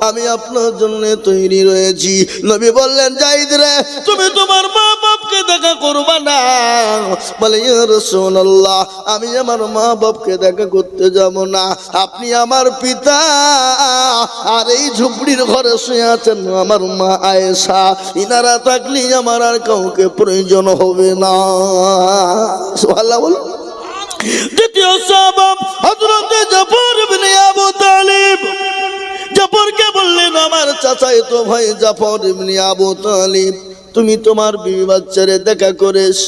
S1: আমি আপনার জন্য তৈরি রয়েছি। নবী বললেন, যাইদ রে, তুমি তোমার মা বাপকে দেখা করবা না? বলে, ইয়া রাসূলুল্লাহ, আমি আমার মা বাপকে দেখা করতে যাব না। আপনি আমার পিতা, আর এই ঝুপড়ির ঘরে শুয়ে আছেন আমার মা আয়েশা, ইনারা থাকলে আমার আর কাউকে প্রয়োজন হবে না। সুবহানাল্লাহ বলুন। দ্বিতীয় সাহাবা হযরত জাফর ইবনে আবু তালিব। জাফরকে বললেন, আমার চাচাতো ভাই জাফর ইবনে আবু তালিব, তুমি তোমার বিবি বাচ্চারে দেখা করেছ।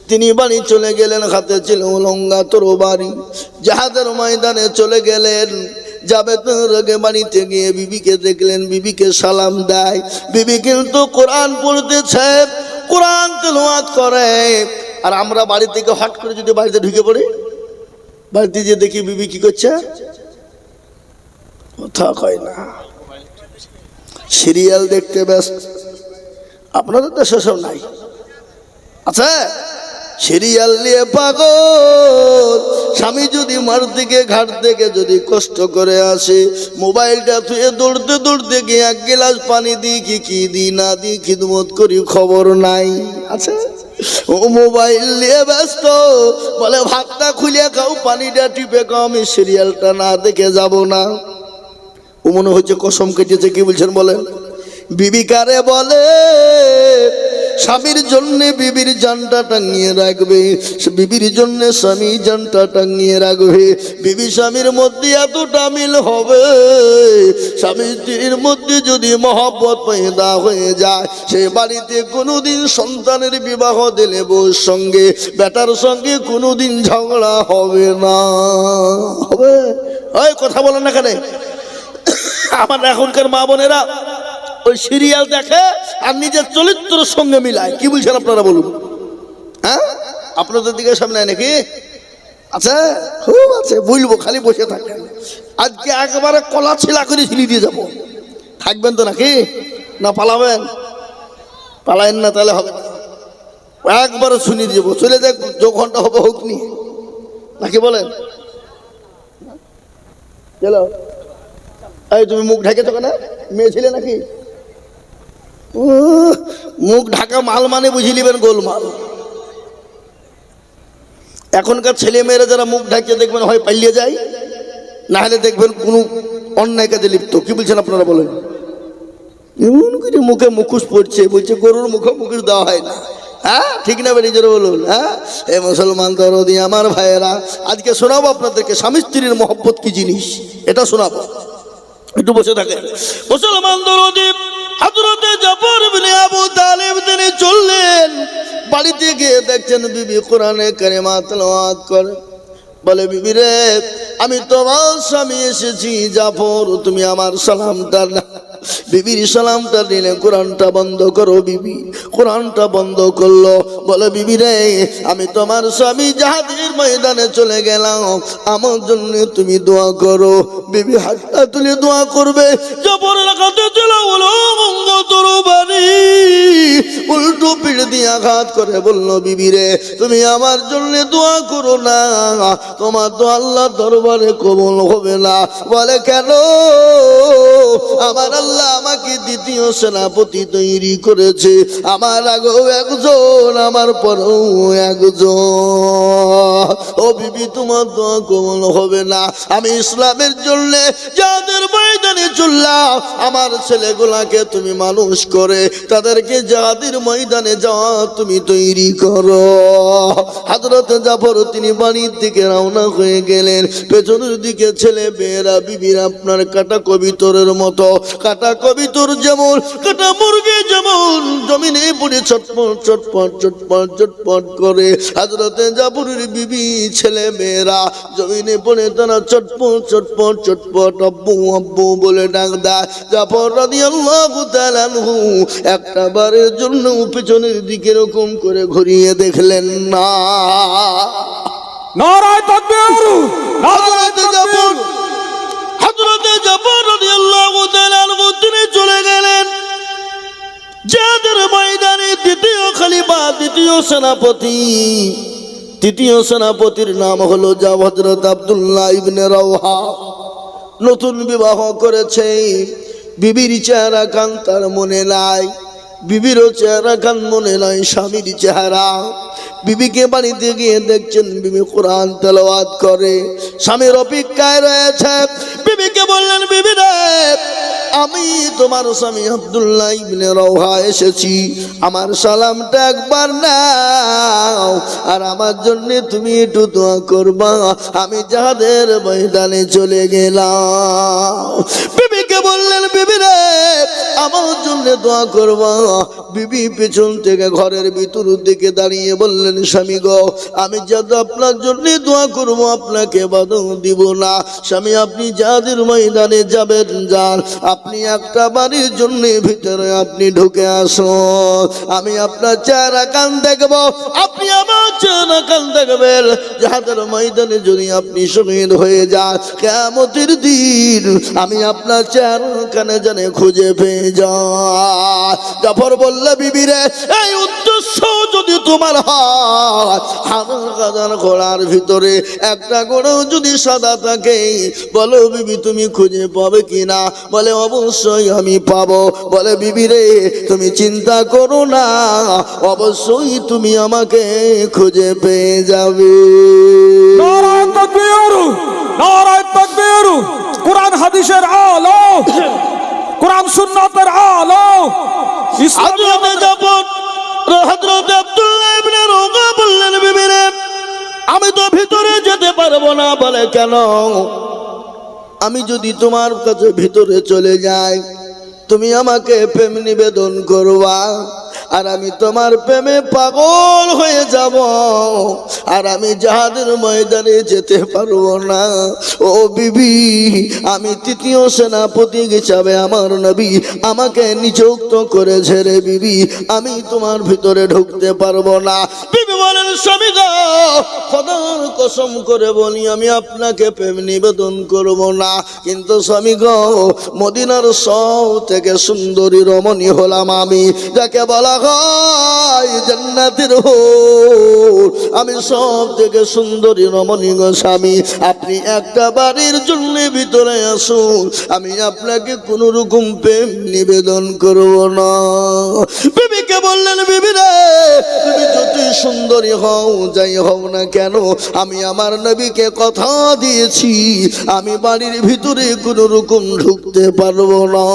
S1: তিনি বাড়ি চলে গেলেন, হাতে ছিল লঙ্গা তরবারি, জিহাদের ময়দানে চলে গেলেন। যাবে তোর আগে বাড়িতে গিয়ে বিবিকে দেখলেন, বিবিকে সালাম দেয়। বিবি কিন্তু কোরআন পড়তেছে, কোরআন তেলাওয়াত করে। আর আমরা বাড়ি থেকে হট করে যদি বাড়িতে ঢুকে পড়ি, বাড়িতে যে দেখি বিবি কি করছে, কথা কয় না, সিরিয়াল দেখতে ব্যস্ত। আপনাদের দেশে সব নাই? আচ্ছা, সিরিয়াল নিয়ে পাগল। স্বামী যদি মার দিকে ঘাট থেকে যদি কষ্ট করে আসে, মোবাইলটা থুয়ে দৌড়তে দৌড়তে গিয়ে 1 গ্লাস পানি দিই কি দিই না দিই, খিদমত করি, খবর নাই। আচ্ছা, ও মোবাইল নিয়ে ব্যস্ত। বলে, ভাতটা খুলে খাও, পানিটা টিপে খাও, আমি সিরিয়ালটা না দেখে যাব না। ও মনে হচ্ছে কসম কেটেছে। কি বলছেন বলেন? বিবি কারে বলে? স্বামীর জন্য বিবির জানটা টাঙিয়ে রাখবে, বিবির জন্য স্বামী জানটা টাঙিয়ে রাখবে। বিবি স্বামীর মধ্যে এতটা মিল হবে, স্বামী স্ত্রীর মধ্যে যদি মহব্বত পয়দা হয়ে যায়, সে বাড়িতে কোনোদিন সন্তানের বিবাহ দিলে বউর সঙ্গে, বেটার সঙ্গে কোনোদিন ঝগড়া হবে না। হবে? ওই কথা বলেন না কেন? আমার এখনকার মা বোনেরা ওই সিরিয়াল দেখে আর নিজের চরিত্রের সঙ্গে মিলায়। কি বলছেন আপনারা বলুন? হ্যাঁ, আপনাদের দিকে সামনে নাকি? আচ্ছা, খুব আছে, বলবো, খালি বসে থাকেন। আজকে একেবারে কলা ছিলা করে ছিলি দিয়ে যাবো। থাকবেন তো নাকি? না পালাবেন? পালায়েন না, তাহলে হবে না। একবারে শুনিয়ে দেবো। চলে যাক, 2 ঘন্টা হবে হোক নি। নাকি বলেন? চলো, এই তুমি মুখ ঢেকেছো কেন? মেয়ে ছিলে নাকি? মুখ ঢাকা মাল মানে বুঝে নিবেন গোলমাল। এখনকার ছেলে মেয়েরা যারা মুখ ঢাকিয়ে দেখবেন হয় পালিয়ে যায়, না হলে দেখবেন কোনো অন্যায় কাজে লিপ্ত। কি বলছেন আপনারা বলেন? এমন করে মুখে মুখোশ পড়ছে, বলছে গরুর মুখে মুখোশ দেওয়া হয় না। হ্যাঁ ঠিক না বেরিয়ে জোরে বলুন। হ্যাঁ এ মুসলমান দরদি আমার ভাইয়েরা, আজকে শোনাবো আপনাদেরকে স্বামী স্ত্রীর মহব্বত কি জিনিস, এটা শোনাবো। একটু বসে থাকে। মুসলমান দরদি হযরতে জাফর ইবনে আবু তালিব তিনি চললেন, বাড়িতে গিয়ে দেখছেন বিবি কোরআনে কারিমা তেলাওয়াত করে। বলে বিবি রে, আমি তোমার স্বামী এসেছি জাফর, তুমি আমার সালামটা না। বিবির সালামটা দিলে কোরআনটা বন্ধ করো। বিবি কোরআনটা বন্ধ করলো। বলে বিবি রে, আমি তোমার স্বামী জিহাদের ময়দানে চলে গেলাম, আমার জন্য তুমি দোয়া করো। বিবি হাতটা তুলে দোয়া করবে, জাফরের কাছে চলে বলো মঙ্গ তরবারি উল্টো পিঠ দিয়ে আঘাত করে বলল, বিবি রে তুমি আমার জন্য দোয়া করো না, তোমার তো আল্লাহ দরবারে কবুল হবে না। বলে কেন? আমার আল্লাহ আমাকে দ্বিতীয় সেনাপতি তৈরি করেছে, আমার আগেও একজন, আমার পরেও একজন। ও বিবি তোমার দোয়া কবুল হবে না। আমি ইসলামের জন্য যাদের ময়দানে চললাম, আমার ছেলেগুলাকে তুমি মানুষ করে তাদেরকে যাদের ময়দানে যাওয়া তুমি তৈরি করো। হযরত জাফর তিনি বাড়ির দিকে রওনা হয়ে গেলেন। পেছনের দিকে ছেলে মেয়েরা বিবির আপনার কাটা কবিতরের মতো, কাটা কবিতর যেমন, কাটা মুরগি যেমন জমিনে পড়ে ছটপট ছটপট ছটপট ছটপট করে, হযরতে জাফরের বিবি ছেলে মেয়েরা জমিনে পড়ে তারা ছটপট ছটপট ছটপট আব্বু আব্বু বলে ডাক দেয়। জাফর রাদিয়াল্লাহু তাআলা আনহু একটা বারের জন্য পেছনের দিকে এরকম করে ঘুরিয়ে দেখলেন না।
S2: নারায়ে তাকবীর, নারায়ে তাকবীর।
S1: হযরতে জাফর রাদিয়াল্লাহু তাআলা আনহু তিনি চলে গেলেন যাদের ময়দানে দ্বিতীয় খলিফা, দ্বিতীয় সেনাপতি। তৃতীয় সেনাপতির নাম হলো হযরত আব্দুল্লাহ ইবনে রাওহা। নতুন বিবাহ করেছে, বিবির চেহারা কান তার মনে নাই, বিবিরও চেহারা কান মনে নাই স্বামীর চেহারা। বিবিকে বাড়িতে গিয়ে দেখছেন বিবি কোরআন তেলাওয়াত করে, স্বামীর অপেক্ষায় রয়েছে। বিবিকে বললেন, বিবি রে আমি তোমার স্বামী আব্দুল্লাহ ইবনে রাওহা এসেছি, আমার সালামটা একবার নাও, আর আমার জন্য তুমি একটু দোয়া করবা, আমি যাদের ময়দানে চলে গেলাম। বিবিকে বললেন, বিবি রে আমার জন্য দোয়া করবা। বিবি পেছন থেকে ঘরের ভিতর দিকে দাঁড়িয়ে বললেন, স্বামী গো আমি যাতে আপনার জন্য দোয়া করবো, আপনাকে বাধা দিব না। স্বামী আপনি যাদের ময়দানে যাবেন যান, আপনি একটা বাড়ির জন্য ভিতরে আপনি ঢুকে আসুন, আমি আপনার চেহারা কান দেখব, আপনি আমার চেহারা কান দেখবেন। যাদের ময়দানে যদি আপনি শহীদ হয়ে যান, কিয়ামতের দিন আমি আপনার চেহারা কানে জানে খুঁজে পেয়ে যাই। জাফর বলল, বিবি রে এই উদ্দেশ্য যদি তোমার হয়, হাজার ঘোড়ার ভিতরে একটা ঘোড়াও যদি সাদা থাকে, বলো বিবি তুমি খুঁজে পাবে কিনা? বলে অবশ্যই আমি পাবো। বলে বিবি রে তুমি চিন্তা করো না, অবশ্যই তুমি আমাকে খুঁজে পেয়ে যাবে।
S2: নারায়ে তাকবীর, নারায়ে তাকবীর। কোরআন হাদিসের আলো, কোরআন সুন্নাতের আলো।
S1: হযরতে জাফর হযরত আব্দুল্লাহ ইবনে রাওহা বললেন, বিবি রে আমি তো ভিতরে যেতে পারবো না। বলে কেন? আমি যদি তোমার কাছে ভিতরে চলে যাই, তুমি আমাকে প্রেম নিবেদন করবা, আর আমি তোমার প্রেমে পাগল হয়ে যাব, আর আমি যাদের ময়দানে যেতে পারবো না। ও বিবি আমি তৃতীয় সেনাপতি হিসাবে আমার নবী আমাকে নিযুক্ত করেছে রে বিবি, আমি তোমার ভিতরে ঢুকতে পারবো না। বিবি বলেন, স্বামী গো খোদার কসম করে বলি আমি আপনাকে প্রেম নিবেদন করব না, কিন্তু স্বামী গো মদিনার সব থেকে সুন্দরী রমণী হলাম আমি, যাকে বলা লাগাই জান্নাতের হোর, আমি সব থেকে সুন্দরী রমণী গো স্বামী, আপনি একটা বাড়ির জন্য ভিতরে আসুন, আমি আপনাকে কোন রকম প্রেম নিবেদন করব না। বিবিকে বললেন, বিবি রে, তুমি যতই সুন্দরী হও যাই হও না কেন, আমি আমার নবীকে কথা দিয়েছি আমি বাড়ির ভিতরে কোন রকম ঢুকতে পারবো না।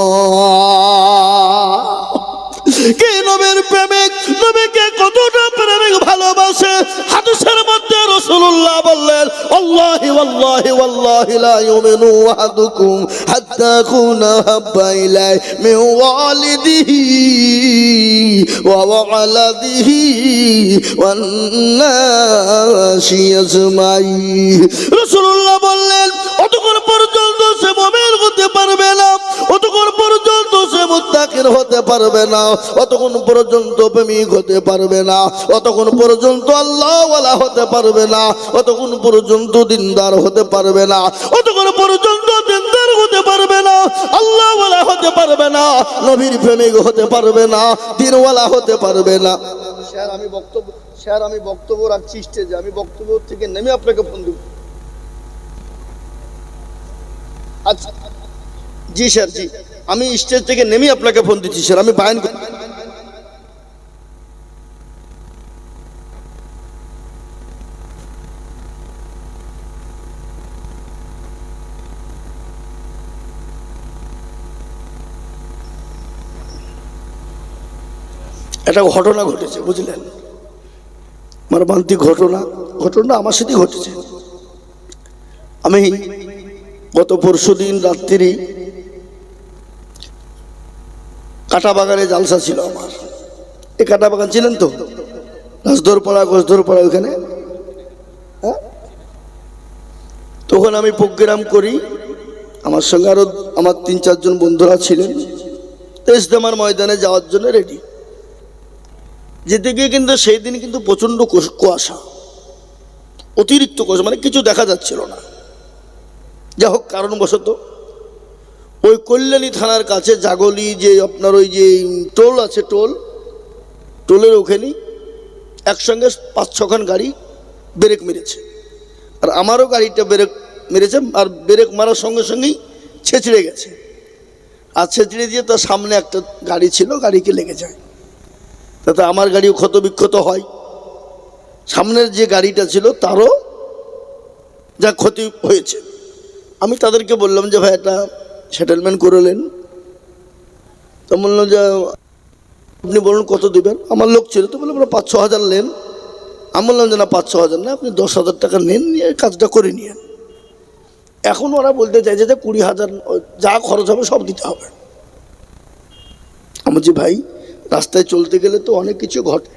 S1: কে নবীর প্রেমিক, নবীকে কতটা প্রেমিক ভালোবাসে, হাদিসের মধ্যে রাসূলুল্লাহ বললেন, আল্লাহি ওয়াল্লাহি ওয়াল্লাহি লা ইউমিনু আহাদুকুম হাত্তা কুনা হাব্বা ইলাই মিন ওয়ালিদিহি ওয়া ওয়ালাদিহি ওয়ান নাসি আজমাইন। রাসূলুল্লাহ বললেন, অতক্ষণ পর্যন্ত সে মুমিন হতে পারবে না, অতক্ষণ পর্যন্ত সে মুত্তাকিন হতে পারবে না, অতক্ষণ পর্যন্ত প্রেমিক হতে পারবে না, অতক্ষণ পর্যন্ত আল্লাহওয়ালা হতে পারবে না, অতক্ষণ পর্যন্ত দিনদার হতে পারবে না, অতক্ষণ পর্যন্ত দিনদার হতে পারবে না, আল্লাহওয়ালা হতে পারবে না, নবীর প্রেমিক হতে পারবে না, দিনওয়ালা হতে পারবে না। স্যার আমি বক্তব্য রাখছি স্টেজে, আমি বক্তব্য থেকে নেমে আপনাকে ফোন দেব। আচ্ছা জি স্যার, জি আমি স্টেজ থেকে নেমে আপনাকে ফোন দিচ্ছি স্যার, আমি বায়ান করি। একটা ঘটনা ঘটেছে বুঝলেন, মর্মান্তিক ঘটনা, ঘটনা আমার সাথে ঘটেছে। আমি গত পরশুদিন রাত্রি কাটা বাগানে জালসা ছিল আমার। এই কাটা বাগান ছিলেন তো, গাছধরপাড়া গোছধরপাড়া ওইখানে, হ্যাঁ? তখন আমি প্রোগ্রাম করি, আমার সঙ্গে আরো আমার 3-4 জন বন্ধুরা ছিলেন, ইজতেমার ময়দানে যাওয়ার জন্য রেডি। যেতে গিয়ে কিন্তু সেই দিন কিন্তু প্রচন্ড কুয়াশা, অতিরিক্ত কুয়াশা, মানে কিছু দেখা যাচ্ছিল না। যা হোক কারণবশত ওই কল্যাণী থানার কাছে জাগলি যে আপনার ওই যে টোল আছে, টোলের ওখানে একসঙ্গে 5-6 গাড়ি ব্রেক মেরেছে, আর আমারও গাড়িটা ব্রেক মেরেছে, আর ব্রেক মারার সঙ্গে সঙ্গেই ছেঁচড়ে গেছে, আর ছেঁচড়ে দিয়ে তার সামনে একটা গাড়ি ছিল, গাড়িকে লেগে যায়, তাতে আমার গাড়িও ক্ষত বিক্ষত হয়, সামনের যে গাড়িটা ছিল তারও যা ক্ষতি হয়েছে। আমি তাদেরকে বললাম যে ভাই একটা সেটেলমেন্ট করলেন, তো বললাম যে আপনি বলুন কত দেবেন, আমার লোক ছিল তো, বললাম 5-6 হাজার নেন। আমি বললাম যে না 5-6 হাজার না, আপনি 10,000 টাকা নেন, নিয়ে কাজটা করে নিয়েন। এখন ওরা বলতে চাইছে যে 20,000 যা খরচ হবে সব দিতে হবে। আমি বলছি ভাই রাস্তায় চলতে গেলে তো অনেক কিছু ঘটে,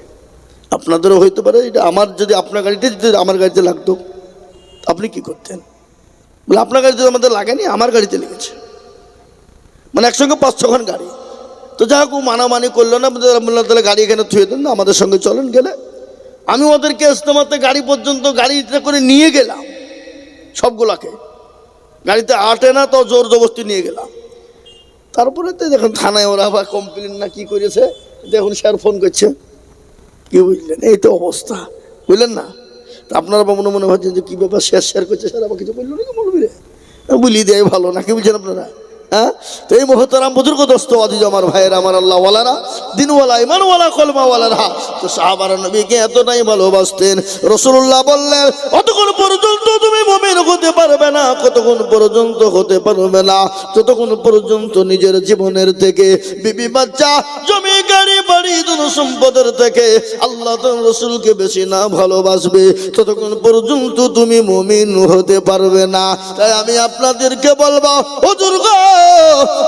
S1: আপনাদেরও হইতে পারে, এটা আমার যদি আপনার গাড়িতে যদি আমার গাড়িতে লাগতো আপনি কি করতেন? বলে আপনার গাড়িতে আমাদের লাগেনি, আমার গাড়িতে লেগেছে, মানে একসঙ্গে 5-6 গাড়ি। তো যাই হোক মানামানি করলো না, বললাম তাহলে গাড়ি এখানে থুয়ে দেন না, আমাদের সঙ্গে চলেন। গেলে আমি ওদেরকে ইজতেমাতে গাড়ি পর্যন্ত গাড়িতে করে নিয়ে গেলাম, সবগুলাকে গাড়িতে আটে না, তো জোর জবরদস্তি নিয়ে গেলাম। তারপরে তো দেখুন থানায় ওরা আবার কমপ্লেন না কি করেছে, দেখুন স্যার ফোন করছে, কি বুঝলেন, এই তো অবস্থা, বুঝলেন না? আপনারা মনে ভাবছেন যে কি ব্যাপার শেয়ার করছে, স্যার আবার কিছু বললো নাকি বলবি রে, বলি দেয় ভালো নাকি, বুঝছেন আপনারা? হ্যাঁ, তো এই মুহতারাম বুজুর্গ দোস্ত আজিজ আমার ভাইয়ের, আমার আল্লাহ ওয়ালারা, দিনওয়ালা ইমানওয়ালা কলমাওয়ালারা, তো সাহাবারা নবীকে এতটাই ভালোবাসতেন। রাসূলুল্লাহ বললেন, অতক্ষণ পর্যন্ত তুমি মুমিন হতে পারবে না, কতক্ষণ পর্যন্ত হতে পারবে না, যতক্ষণ পর্যন্ত নিজের জীবনের থেকে, বিবি বাচ্চা জমি গাড়ি বাড়ি ধন সম্পদের থেকে আল্লাহ তাআলা রাসূলকে বেশি না ভালোবাসবে, ততক্ষণ পর্যন্ত তুমি মুমিন হতে পারবে না। তাই আমি আপনাদেরকে বলবো, হুজুর গো,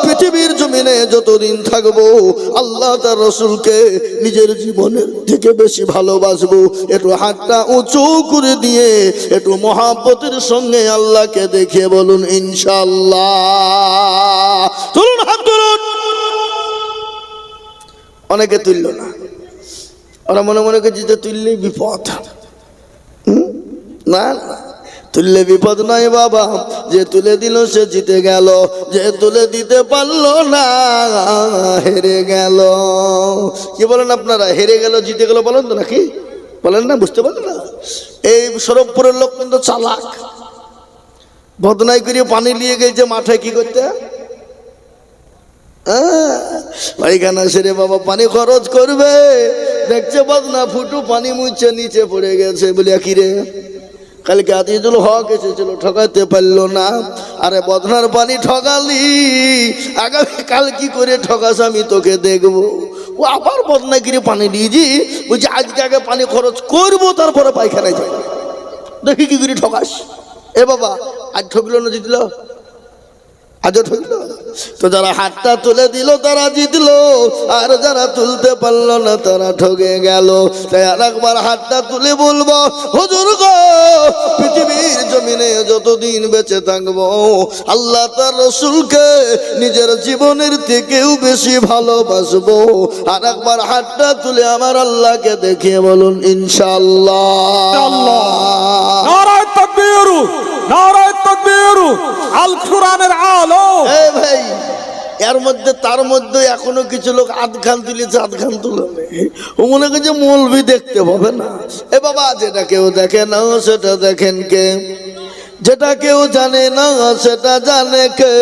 S1: পৃথিবীর জমিনে যতদিন থাকবো আল্লাহ তার রাসূলকে নিজের জীবনের থেকে বেশি ভালোবাসবো। একটু হাতটা উঁচু করে দিয়ে একটু মহাব্বতের সঙ্গে আল্লাহকে দেখে বলুন ইনশাআল্লাহ। তুলুন হাত তুলুন। অনেকে তুলল না, ওরা মনে মনে করছে যে তুললেই বিপদ। না, তুললে বিপদ নাই বাবা, যে তুলে দিল সে জিতে গেল, যে তুলে দিতে পারলো না হেরে গেল। কি বলেন আপনারা, হেরে গেল জিতে গেল বলেন তো নাকি? বলেন না, বুঝতে পারেন না? এই সরবপুরের লোক কিন্তু চালাক, বদনাই করে পানি নিয়ে গেছে মাঠে কি করতে, পায়খানা সেরে বাবা পানি খরচ করবে, দেখছে বদনা ফুটু পানি মুছে নিচে পড়ে গেছে, বলে কি রে কালকে আতিদুল হক এসেছিল ঠকাতে পারলো না, আরে বদনার পানি ঠকালি, আগামী কাল কি করে ঠকাস আমি তোকে দেখবো। ও আবার বদনাগিরি পানি দিয়েছি, বলছি আজকে আগে পানি খরচ করবো তারপরে পায়খানায় যাই, দেখি কি করে ঠকাস। এ বাবা আজ ঠকলো না জিতলো, আজও ঠকলো। তো যারা হাতটা তুলে দিল তারা জিতলো, আর যারা তুলতে পারলো না তারা ঠকে গেল। তাই আর একবার হাতটা তুলে বলবো, হুজুর গো পৃথিবীর জমিনে যতদিন বেঁচে থাকবো আল্লাহ তার রসুলকে নিজের জীবনের থেকেও বেশি ভালোবাসবো। আর একবার হাতটা তুলে আমার আল্লাহকে দেখিয়ে বলুন ইনশাআল্লাহ।
S2: নারায়ে তাকবীর, নারায়ে তাকবীর, আল কোরআনের আলো।
S1: এই ভাই, এর মধ্যে তার মধ্যে এখনো কিছু লোক আধখান তুলেছে আধখান তুলে ও মনে করছে মৌলবি দেখতে পাবে না। এ বাবা, যেটা কেউ দেখে না সেটা দেখেন কে, যেটা কেউ জানে না সেটা জানে কে,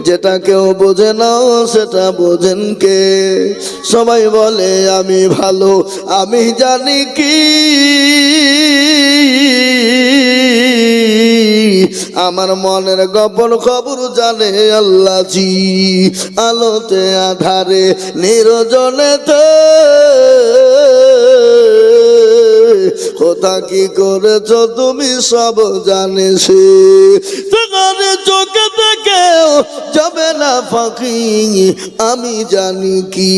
S1: যেটা কেউ বোঝে না সেটা বোঝেন কে। সবাই বলে আমি ভালো, আমি জানি কি আমার মনের গোপন খবর জানে আল্লাহ জি। আলোতে আধারে নিরজনেতে কোথা কি করেছ তুমি সব জানিস, তোমার চোখে থেকেও যাবে না ফাঁকি, আমি জানি কি